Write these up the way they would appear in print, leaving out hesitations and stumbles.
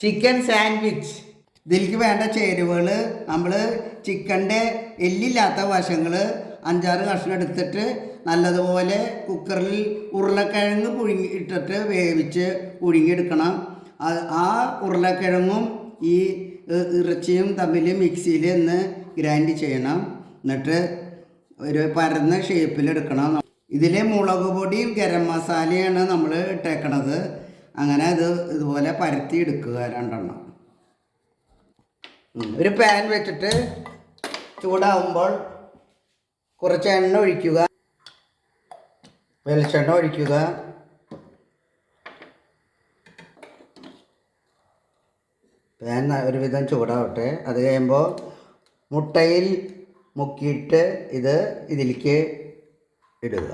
Chicken sandwich. ഇതിലേക്ക് വേണ്ട ചേരുവകൾ നമ്മൾ ചിക്കൻ്റെ എല്ലില്ലാത്ത വശങ്ങൾ 5-6 കഷ്ണം എടുത്തിട്ട് നല്ലതുപോലെ കുക്കറിൽ ഉരുളക്കിഴങ്ങ് ഇട്ടിട്ട് വേവിച്ച് പുഴുങ്ങിയെടുക്കണം. ആ ഉരുളക്കിഴങ്ങും ഈ ഇറച്ചിയും തമ്മിൽ മിക്സിയിൽ ഒന്ന് ഗ്രൈൻഡ് ചെയ്യണം. എന്നിട്ട് ഒരു പരന്ന ഷേപ്പിലെടുക്കണം. ഇതിൽ മുളക് പൊടിയും ഗരം മസാലയാണ് നമ്മൾ ഇട്ടേക്കണത്. അങ്ങനെ ഇതുപോലെ പരത്തി എടുക്കുക 2 എണ്ണം. ഒരു പാൻ വെച്ചിട്ട് ചൂടാവുമ്പോൾ കുറച്ച് എണ്ണ ഒഴിക്കുക, വെളിച്ചെണ്ണ ഒഴിക്കുക. പാൻ ഒരുവിധം ചൂടാവട്ടെ. അത് കഴിയുമ്പോൾ മുട്ടയിൽ മുക്കിയിട്ട് ഇതിലേക്ക് ഇടുക.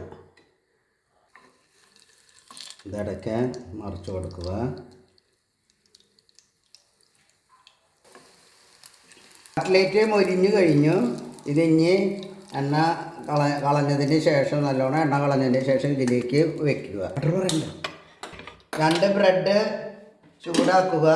ഇതടയ്ക്കാൻ മറിച്ച് കൊടുക്കുക. കട്ട്ലേറ്റ് മൊരിഞ്ഞു കഴിഞ്ഞു. ഇതിഞ്ഞ് എണ്ണ കളഞ്ഞതിന് ശേഷം, നല്ലോണം എണ്ണ കളഞ്ഞതിന് ശേഷം ഇതിലേക്ക് വയ്ക്കുക. 2 ബ്രെഡ് ചൂടാക്കുക.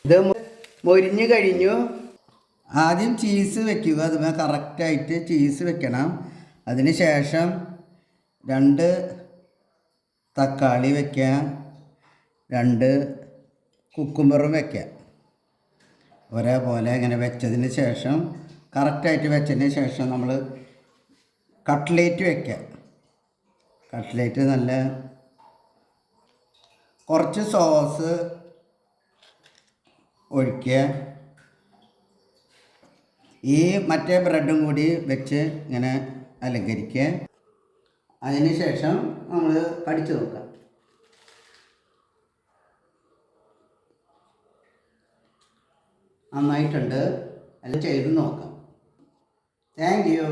ഇത് മൊരിഞ്ഞു കഴിഞ്ഞു. ആദ്യം ചീസ് വെക്കുക. അതുപോലെ കറക്റ്റായിട്ട് ചീസ് വെക്കണം. അതിന് ശേഷം 2 തക്കാളി വയ്ക്കുക, 2 കുക്കുംബറും വയ്ക്കുക. ഒരേപോലെ ഇങ്ങനെ വെച്ചതിന് ശേഷം, കറക്റ്റായിട്ട് വെച്ചതിന് ശേഷം നമ്മൾ കട്ട്ലേറ്റ് വയ്ക്കുക. കട്ട്ലേറ്റ് നല്ല കുറച്ച് സോസ് ഒഴിക്കുക. ഈ മറ്റേ ബ്രെഡും കൂടി വെച്ച് ഇങ്ങനെ അലങ്കരിക്കുക. അതിന് ശേഷം നമ്മൾ കടിച്ചു നോക്കാം. നന്നായിട്ടുണ്ട്. എല്ലാം ചെയ്ത് നോക്കാം. Thank you.